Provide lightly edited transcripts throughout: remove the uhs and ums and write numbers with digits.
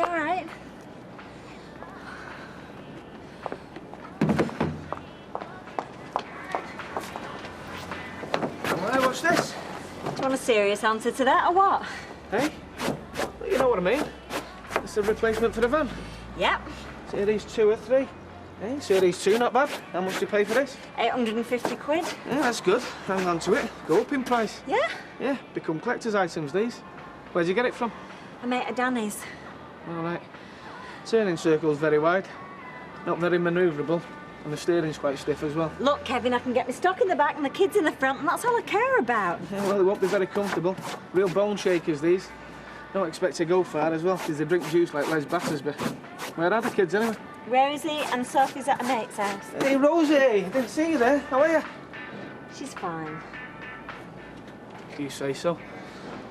You all right? Well, what's this? Do you want a serious answer to that, or what? Hey? Well, you know what I mean. It's a replacement for the van. Yep. Series 2 or 3. Hey, Series 2, not bad. How much do you pay for this? 850 quid. Yeah, that's good. Hang on to it. Go up in price. Yeah? Yeah, become collector's items, these. Where'd you get it from? I made a Danny's. All right. Turning circle's very wide. Not very manoeuvrable. And the steering's quite stiff as well. Look, Kevin, I can get my stock in the back and the kids in the front, and that's all I care about. Yeah, well, they won't be very comfortable. Real bone shakers, these. Don't expect to go far as well, because they drink juice like Les Battersby. Where are the kids, anyway? Rosie and Sophie's at a mate's house. Hey, Rosie! Didn't see you there. How are you? She's fine. If you say so.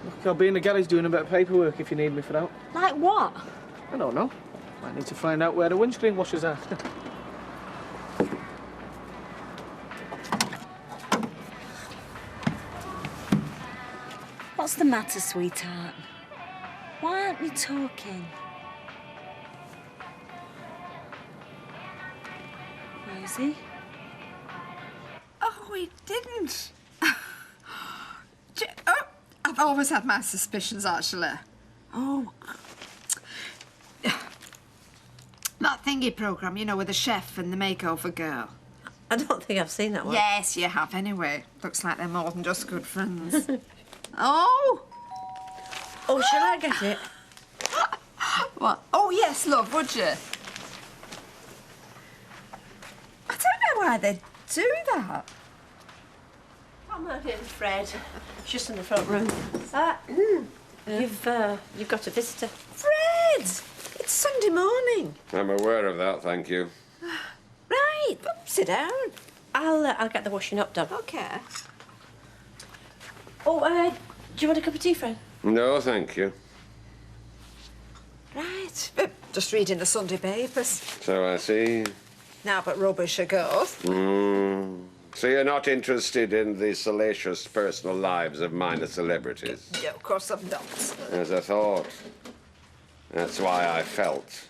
Look, I'll be in the garage doing a bit of paperwork if you need me for that. Like what? I don't know. Might need to find out where the windscreen washers are. What's the matter, sweetheart? Why aren't we talking? Rosie? Oh, we didn't. I've always had my suspicions, actually. Oh. That thingy programme, you know, with the chef and the makeover girl. I don't think I've seen that one. Yes, you have, anyway. Looks like they're more than just good friends. Oh! Oh, shall I get it? What? Oh, yes, love, would you? I don't know why they do that. Come on in, Fred. It's just in the front room. You've got a visitor. Fred! It's Sunday morning. I'm aware of that, thank you. Right, sit down. I'll get the washing up done. OK. Oh, do you want a cup of tea, Fred? No, thank you. Right. Just reading the Sunday papers. So I see. Now, but rubbish a goes. So you're not interested in the salacious personal lives of minor celebrities? Yeah, of course I'm not. As I thought. That's why I felt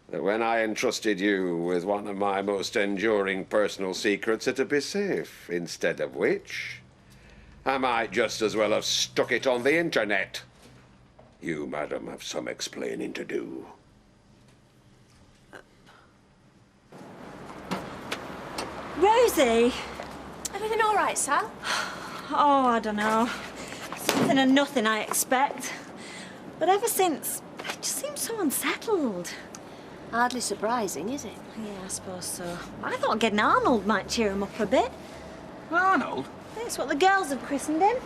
that when I entrusted you with one of my most enduring personal secrets, it'd be safe. Instead of which, I might just as well have stuck it on the internet. You, madam, have some explaining to do. Rosie? Everything all right, Sal? Oh, I don't know. Something and nothing, I expect. But ever since, I just seem so unsettled. Hardly surprising, is it? Yeah, I suppose so. I thought getting Arnold might cheer him up a bit. Arnold? It's what the girls have christened him.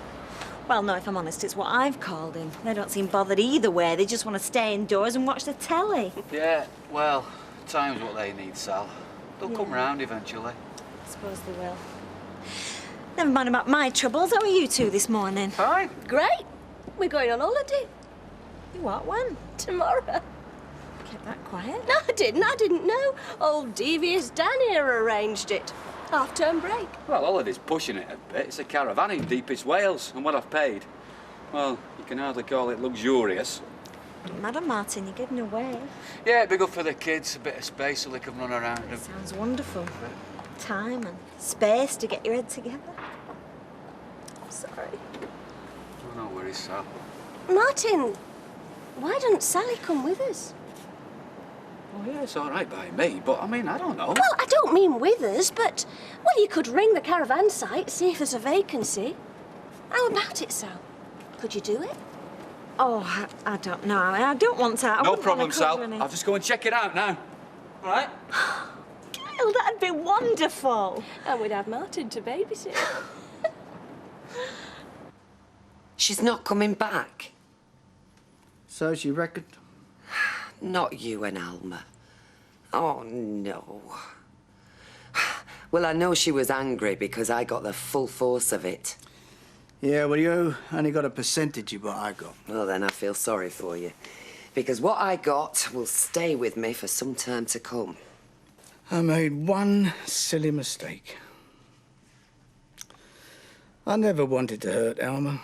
Well, no, if I'm honest, it's what I've called him. They don't seem bothered either way. They just want to stay indoors and watch the telly. Yeah, well, time's what they need, Sal. They'll come round eventually. I suppose they will. Never mind about my troubles. How are you two this morning? Fine. Great. We're going on holiday. You what, when? Tomorrow. Kept that quiet. No, I didn't know. Old devious Dan here arranged it. Half-term break. Well, holiday's pushing it a bit. It's a caravan in deepest Wales, and what I've paid, well, you can hardly call it luxurious. Madam Martin, you're getting away. Yeah, it'd be good for the kids, a bit of space so they can run around. And... Sounds wonderful. Time and space to get your head together. I'm sorry. Oh, no worries, Sal. Martin, why don't Sally come with us? Oh, yeah, it's all right by me, but, I mean, I don't know. Well, I don't mean with us, but, well, you could ring the caravan site, see if there's a vacancy. How about it, Sal? Could you do it? Oh, I don't know. I don't want to. I No wouldn't problem, want to Sal. cause any- I'll just go and check it out now. All right? Gail, that'd be wonderful. And we'd have Martin to babysit. She's not coming back. So she reckoned? Not you and Alma. Oh, no. Well, I know she was angry because I got the full force of it. Yeah, well, you only got a percentage of what I got. Well, then I feel sorry for you. Because what I got will stay with me for some time to come. I made one silly mistake. I never wanted to hurt Alma.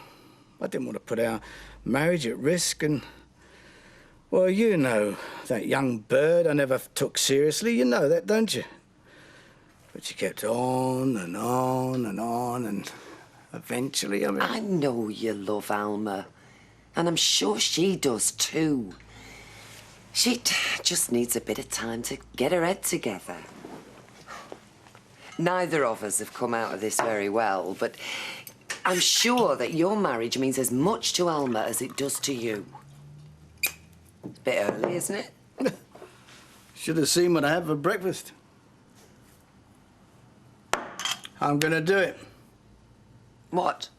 I didn't want to put our marriage at risk and... Well, you know that young bird I never took seriously. You know that, don't you? But she kept on and on and on, and eventually, I know you love Alma, and I'm sure she does too. She just needs a bit of time to get her head together. Neither of us have come out of this very well, but I'm sure that your marriage means as much to Alma as it does to you. It's a bit early, isn't it? Should have seen what I had for breakfast. I'm gonna do it. What?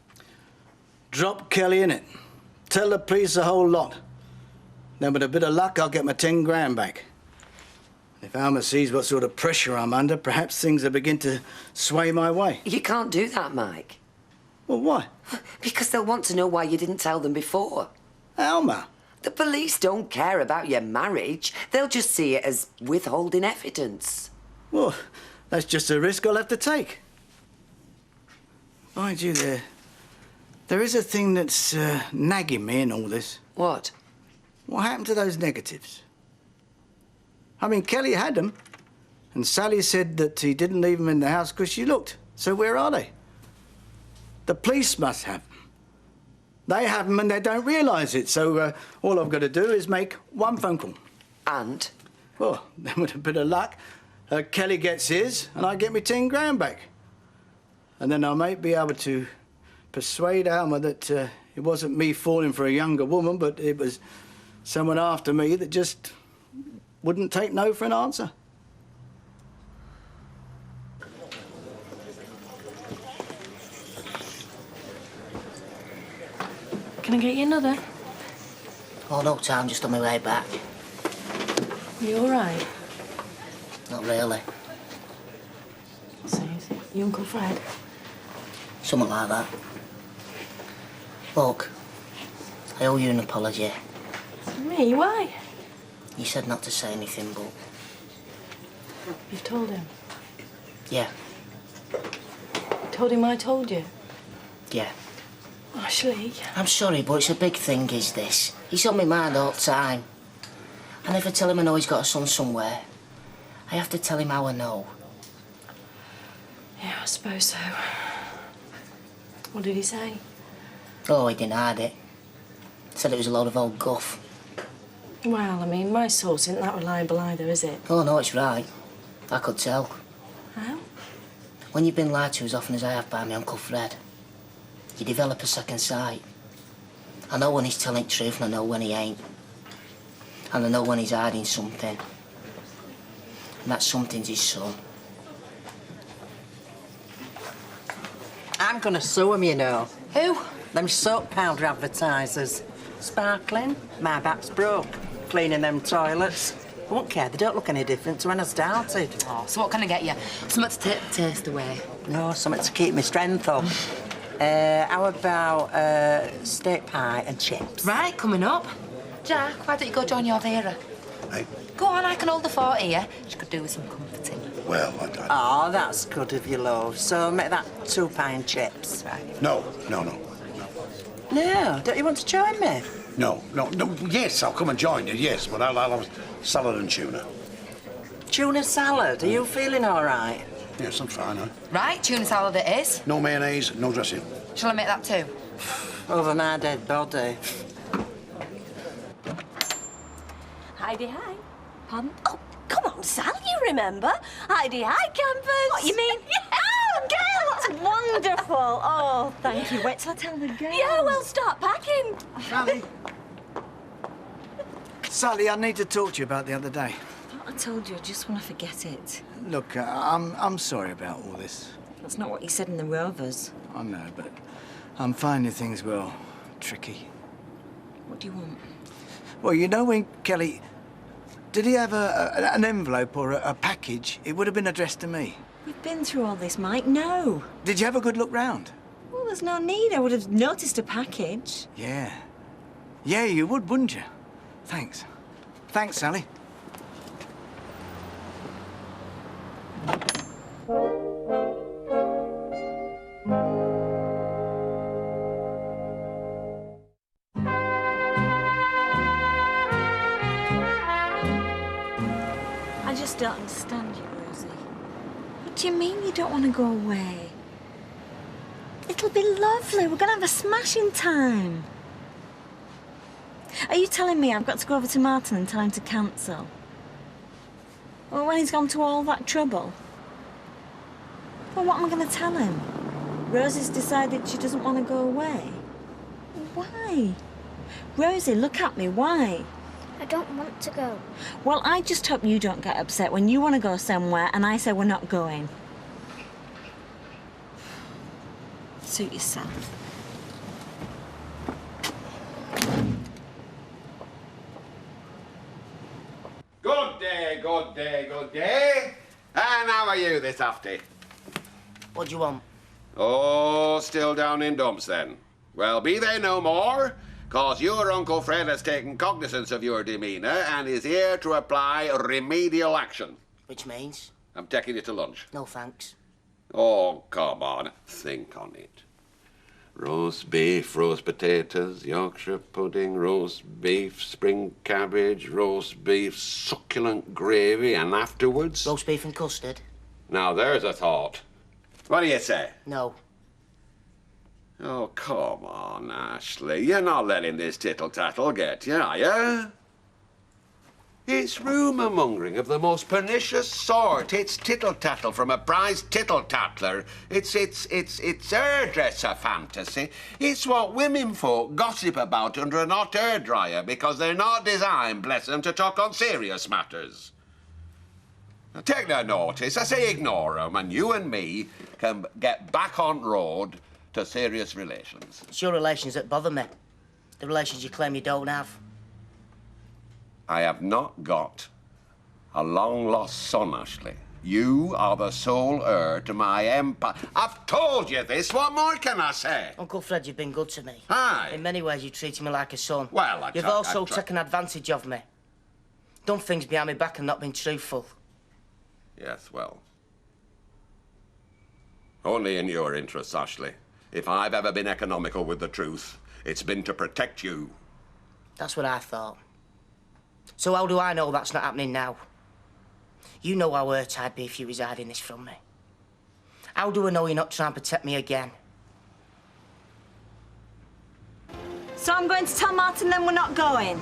Drop Kelly in it. Tell the police the whole lot. Then with a bit of luck, I'll get my 10 grand back. If Alma sees what sort of pressure I'm under, perhaps things will begin to sway my way. You can't do that, Mike. Well, why? Because they'll want to know why you didn't tell them before. Alma? The police don't care about your marriage. They'll just see it as withholding evidence. Well, that's just a risk I'll have to take. Mind you, there is a thing that's nagging me in all this. What? What happened to those negatives? I mean, Kelly had them, and Sally said that he didn't leave them in the house because she looked. So where are they? The police must have them. They have them and they don't realise it, so all I've got to do is make one phone call. And? Well, then with a bit of luck, Kelly gets his and I get me 10 grand back. And then I might be able to persuade Alma that it wasn't me falling for a younger woman, but it was someone after me that just wouldn't take no for an answer. Can I get you another? Oh, no, Tom, just on my way back. You all right? Not really. So, is it your Uncle Fred? Something like that. Look, I owe you an apology. Me? Why? You said not to say anything, but... You've told him? Yeah, You told him I told you? yeah. Ashley. I'm sorry, but it's a big thing, is this. He's on my mind all the time. And if I tell him I know he's got a son somewhere, I have to tell him how I know. Yeah, I suppose so. What did he say? Oh, he denied it. Said it was a load of old guff. Well, I mean, my source isn't that reliable either, is it? Oh, no, it's right. I could tell. How? When you've been lied to as often as I have by my Uncle Fred, you develop a second sight. I know when he's telling the truth and I know when he ain't. And I know when he's hiding something. And that something's his son. I'm gonna sue him, you know. Who? Them soap powder advertisers. Sparkling, my back's broke. Cleaning them toilets. I won't care, they don't look any different to when I started. Oh, so what can I get you? Something to take the taste away. No, something to keep my strength up. How about steak pie and chips? Right, coming up. Jack, why don't you go join your Vera? Hey? Go on, I can hold the fort here. She could do with some comforting. Well, I don't... Oh, that's good of you, love. So make that 2 pie and chips. Right. No. No, don't you want to join me? No. Yes, I'll come and join you, yes, but I'll have salad and tuna. Tuna salad, are you feeling all right? Yes, I'm fine, huh? Right, tuna salad it is. No mayonnaise, no dressing. Shall I make that too? Over my dead body. Heidi, hi. Pardon? Oh, come on, Sal, you remember? Heidi, hi, campers. What, you mean? Oh, girl, That's wonderful. Oh, thank you. Wait till I tell the girls. yeah, well, start packing. Sally, I need to talk to you about the other day. I told you, I just want to forget it. Look, I'm sorry about all this. That's not what you said in the Rovers. I know, but I'm finding things, well, tricky. What do you want? Well, you know when Kelly... Did he have an envelope or a package? It would have been addressed to me. We've been through all this, Mike. No. Did you have a good look round? Well, there's no need. I would have noticed a package. Yeah. Yeah, you would, wouldn't you? Thanks. Thanks, Sally. just don't understand you, Rosie. What do you mean you don't want to go away? It'll be lovely. We're going to have a smashing time. Are you telling me I've got to go over to Martin and tell him to cancel? Well, when he's gone to all that trouble? Well, what am I going to tell him? Rosie's decided she doesn't want to go away. Why? Rosie, look at me. Why? I don't want to go. Well, I just hope you don't get upset when you want to go somewhere and I say we're not going. Suit yourself. Good day, good day, good day. And how are you this afternoon? What do you want? Oh, still down in dumps then. Well, be they no more, 'cause your Uncle Fred has taken cognizance of your demeanour and is here to apply remedial action. Which means? I'm taking you to lunch. No thanks. Oh, come on, think on it. Roast beef, roast potatoes, Yorkshire pudding, roast beef, spring cabbage, roast beef, succulent gravy, and afterwards... Roast beef and custard? Now, there's a thought. What do you say? No. Oh, come on, Ashley. You're not letting this tittle-tattle get you, are you? It's rumour-mongering of the most pernicious sort. It's tittle-tattle from a prize tittle-tattler. It's hairdresser fantasy. It's what women folk gossip about under an hot hairdryer because they're not designed, bless them, to talk on serious matters. Now, take no notice. I say ignore them, and you and me can get back on road to serious relations. It's your relations that bother me. The relations you claim you don't have. I have not got a long-lost son, Ashley. You are the sole heir to my empire. I've told you this. What more can I say? Uncle Fred, you've been good to me. Aye. In many ways, you treated me like a son. Well, You've also taken advantage of me. Done things behind my back and not been truthful. Yes, well. Only in your interests, Ashley. If I've ever been economical with the truth, it's been to protect you. That's what I thought. So how do I know that's not happening now? You know how hurt I'd be if you was hiding this from me. How do I know you're not trying to protect me again? So I'm going to tell Martin then we're not going.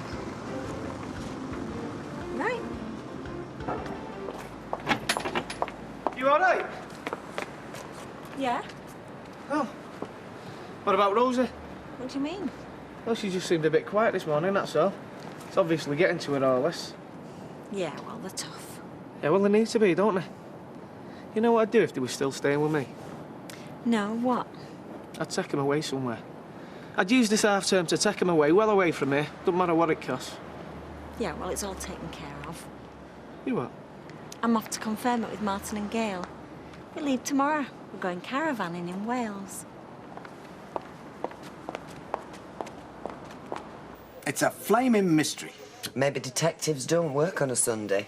Right. You all right? Yeah? Oh. What about Rosie? What do you mean? Well, she just seemed a bit quiet this morning, that's all. It's obviously getting to her all this. Yeah, well, they're tough. Yeah, well, they need to be, don't they? You know what I'd do if they were still staying with me? No, what? I'd take them away somewhere. I'd use this half-term to take them away, well away from here. Doesn't matter what it costs. Yeah, well, it's all taken care of. You what? I'm off to confirm it with Martin and Gail. We leave tomorrow. We're going caravanning in Wales. It's a flaming mystery. Maybe detectives don't work on a Sunday.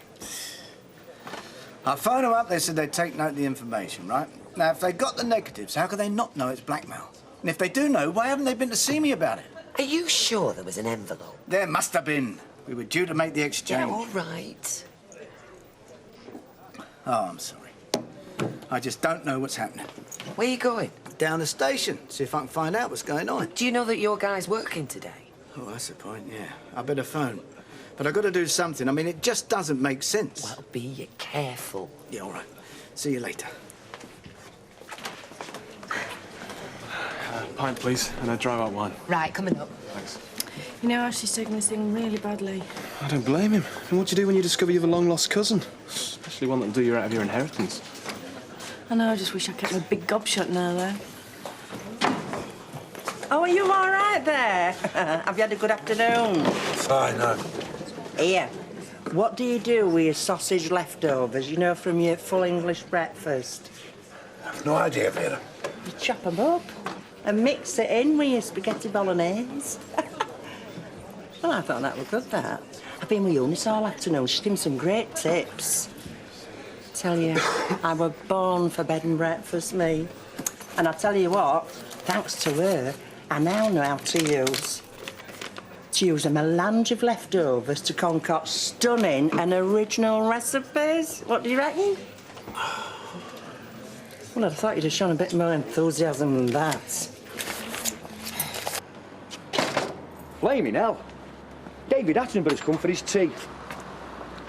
I phoned them up, they said they'd take note of the information, right? Now, if they got the negatives, how could they not know it's blackmail? And if they do know, why haven't they been to see me about it? Are you sure there was an envelope? There must have been. We were due to make the exchange. Yeah, all right. Oh, I'm sorry. I just don't know what's happening. Where are you going? Down the station, see if I can find out what's going on. Do you know that your guy's working today? Oh, that's the point, yeah. I better phone. But I've got to do something. I mean, it just doesn't make sense. Well, be careful. Yeah, all right. See you later. Pint, please, and a dry white wine. Right, coming up. Thanks. You know, Ashley's taking this thing really badly. I don't blame him. And what do you do when you discover you have a long-lost cousin? Especially one that'll do you out of your inheritance. I know, I just wish I kept my big gob shut now, though. Oh, are you all right there? Have you had a good afternoon? Fine, no. Here, what do you do with your sausage leftovers, you know, from your full English breakfast? I've no idea, Vera. You chop them up and mix it in with your spaghetti bolognese. Well, I thought that was good, that. I've been with Eunice all afternoon. She's given some great tips. Tell you, I were born for bed and breakfast, me. And I tell you what, thanks to her, I now know how to use to use a melange of leftovers to concoct stunning and original recipes. What do you reckon? Well, I thought you'd have shown a bit more enthusiasm than that. Blaming hell. David Attenborough's come for his tea.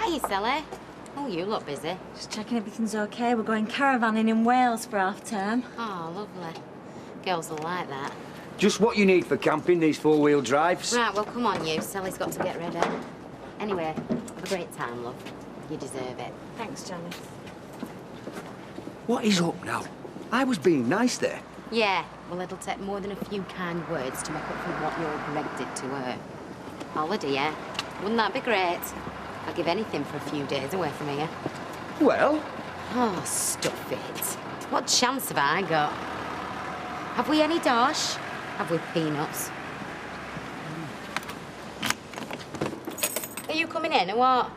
Hiya, Sally. Oh, you look busy. Just checking everything's okay. We're going caravanning in Wales for half term. Oh, lovely. Girls will like that. Just what you need for camping, these four-wheel drives. Right, well, come on, you. Sally's got to get ready. Anyway, have a great time, love. You deserve it. Thanks, Johnny. What is up now? I was being nice there. Yeah, well, it'll take more than a few kind words to make up for what your Greg did to her. Holiday, yeah? Wouldn't that be great? I'd give anything for a few days away from here. Well? Oh, stuff it. What chance have I got? Have we any dosh? Have we peanuts? Are you coming in or what?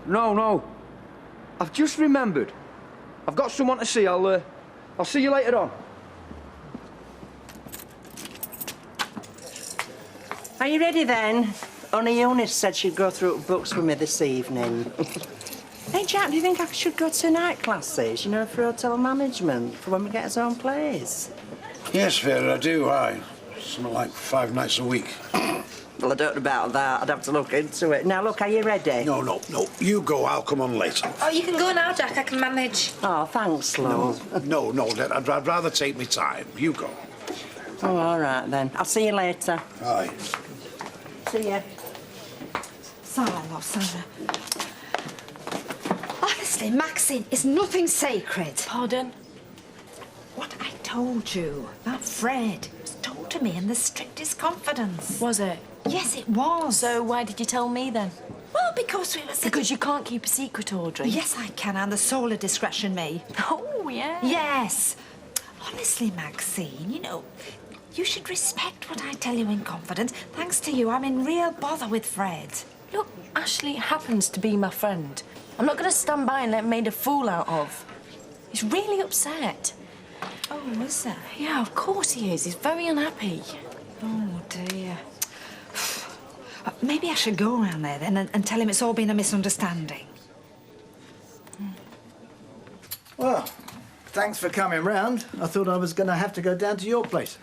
No. I've just remembered. I've got someone to see. I'll see you later on. Are you ready then? Only Eunice said she'd go through books with me this evening. Hey, Jack, do you think I should go to night classes, you know, for hotel management, for when we get our own place? Yes, Vera, I do, aye. Something like 5 nights a week. Well, I don't know about that. I'd have to look into it. Now, look, are you ready? No. You go, I'll come on later. Oh, you can go now, Jack. I can manage. Oh, thanks, love. No, I'd rather take my time. You go. Oh, all right, then. I'll see you later. Aye. See ya. Sarah, love, Sarah. Honestly, Maxine, it's nothing sacred. Pardon? What I told you about Fred was told to me in the strictest confidence. Was it? Yes, it was. So why did you tell me then? Well, because we were... Because you can't keep a secret, Audrey. Yes, I can, and the solar discretion me. Oh, yeah. Yes. Honestly, Maxine, you know, you should respect what I tell you in confidence. Thanks to you, I'm in real bother with Fred. Look, Ashley happens to be my friend. I'm not going to stand by and let him made a fool out of. He's really upset. Oh, is that? Yeah, of course he is. He's very unhappy. Oh, dear. Maybe I should go around there then and tell him it's all been a misunderstanding. Well, thanks for coming round. I thought I was going to have to go down to your place.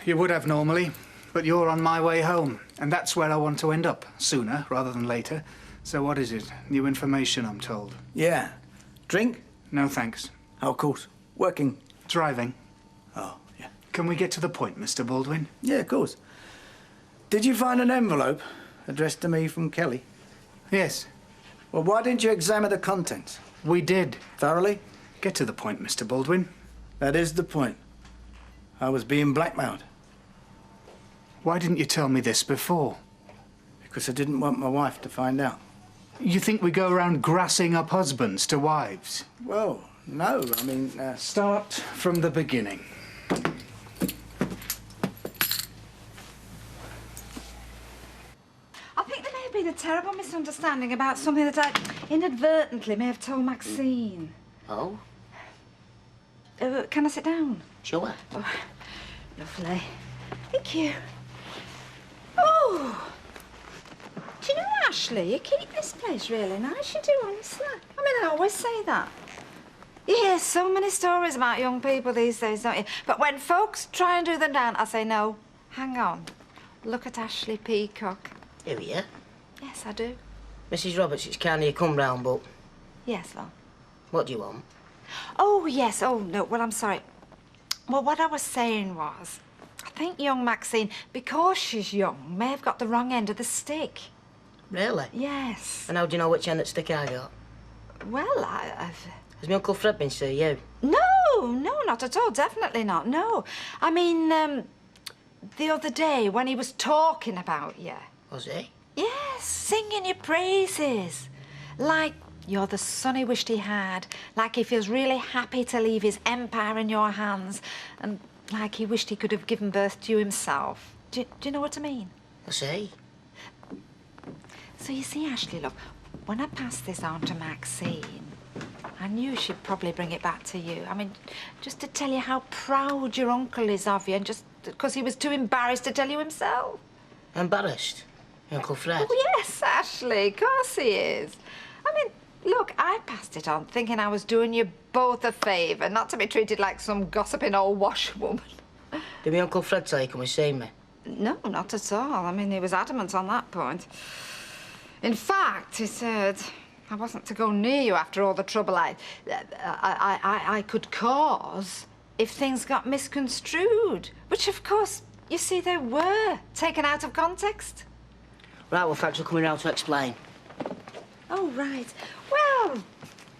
You would have normally, but you're on my way home, and that's where I want to end up, sooner rather than later. So what is it? New information, I'm told. Yeah. Drink? No, thanks. Oh, of course. Working? Driving. Oh, yeah. Can we get to the point, Mr. Baldwin? Yeah, of course. Did you find an envelope addressed to me from Kelly? Yes. Well, why didn't you examine the contents? We did. Thoroughly? Get to the point, Mr. Baldwin. That is the point. I was being blackmailed. Why didn't you tell me this before? Because I didn't want my wife to find out. You think we go around grassing up husbands to wives? Well, no, I mean... Start from the beginning. I think there may have been a terrible misunderstanding about something that I inadvertently may have told Maxine. Oh? Can I sit down? Sure. Oh, lovely. Thank you. Oh! Do you know, Ashley, you keep this place really nice, you do, honestly. I mean, I always say that. You hear so many stories about young people these days, don't you? But when folks try and do them down, I say, no, hang on. Look at Ashley Peacock. Who, yeah? Yes, I do. Mrs. Roberts, it's kind of you come round, but... Yes, love. What do you want? Oh, yes. Oh, no. Well, I'm sorry. Well, what I was saying was, I think young Maxine, because she's young, may have got the wrong end of the stick. Really? Yes. And how do you know which end of the stick I got? Well, I've... Has my Uncle Fred been to you? No, not at all. Definitely not, no. I mean, the other day when he was talking about you. Was he? Yes, singing your praises. Like you're the son he wished he had. Like he feels really happy to leave his empire in your hands. And like he wished he could have given birth to you himself. Do you know what I mean? I see. So you see, Ashley, look, when I passed this on to Maxine, I knew she'd probably bring it back to you. I mean, just to tell you how proud your uncle is of you, and just because he was too embarrassed to tell you himself. Embarrassed? Your Uncle Fred? Oh, yes, Ashley, of course he is. I mean, look, I passed it on thinking I was doing you both a favour, not to be treated like some gossiping old washwoman. Did my Uncle Fred tell you come and see me? No, not at all. I mean, he was adamant on that point. In fact, he said I wasn't to go near you after all the trouble I could cause if things got misconstrued, which, of course, you see, they were taken out of context. Right, well, thanks for coming round to explain. Oh, right. Well,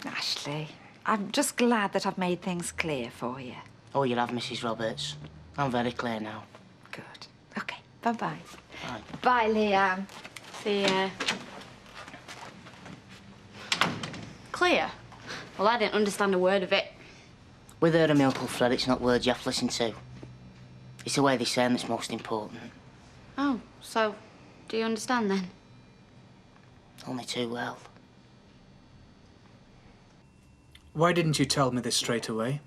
Ashley, I'm just glad that I've made things clear for you. Oh, you have, Mrs. Roberts. I'm very clear now. Good. OK, bye-bye. Bye. Bye, Liam. See ya. Clear? Well, I didn't understand a word of it. With her and my Uncle Fred, it's not words you have to listen to. It's the way they say them that's most important. Oh, so do you understand then? Only too well. Why didn't you tell me this straight away?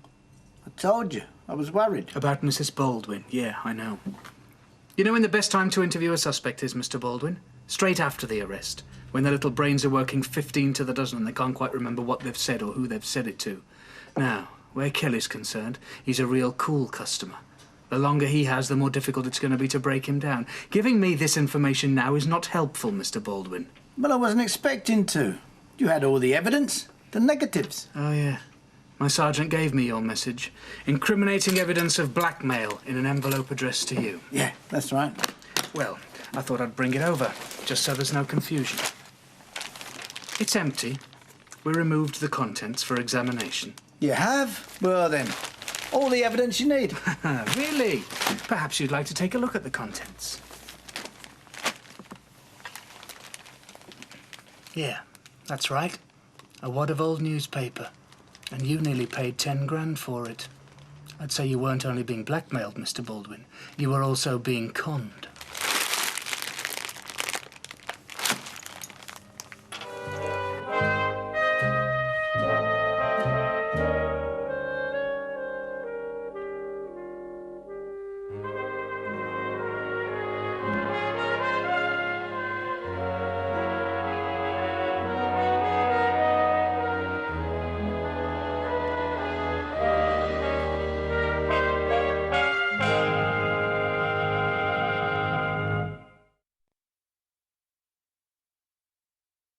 I told you. I was worried. About Mrs. Baldwin? Yeah, I know. You know when the best time to interview a suspect is, Mr. Baldwin? Straight after the arrest. When their little brains are working 15 to the dozen and they can't quite remember what they've said or who they've said it to. Now, where Kelly's concerned, he's a real cool customer. The longer he has, the more difficult it's going to be to break him down. Giving me this information now is not helpful, Mr. Baldwin. But I wasn't expecting to. You had all the evidence, the negatives. Oh, yeah. My sergeant gave me your message. Incriminating evidence of blackmail in an envelope addressed to you. Yeah, that's right. Well, I thought I'd bring it over, just so there's no confusion. It's empty. We removed the contents for examination. You have? Well, then, all the evidence you need. Really? Perhaps you'd like to take a look at the contents. Yeah, that's right. A wad of old newspaper. And you nearly paid 10 grand for it. I'd say you weren't only being blackmailed, Mr. Baldwin. You were also being conned.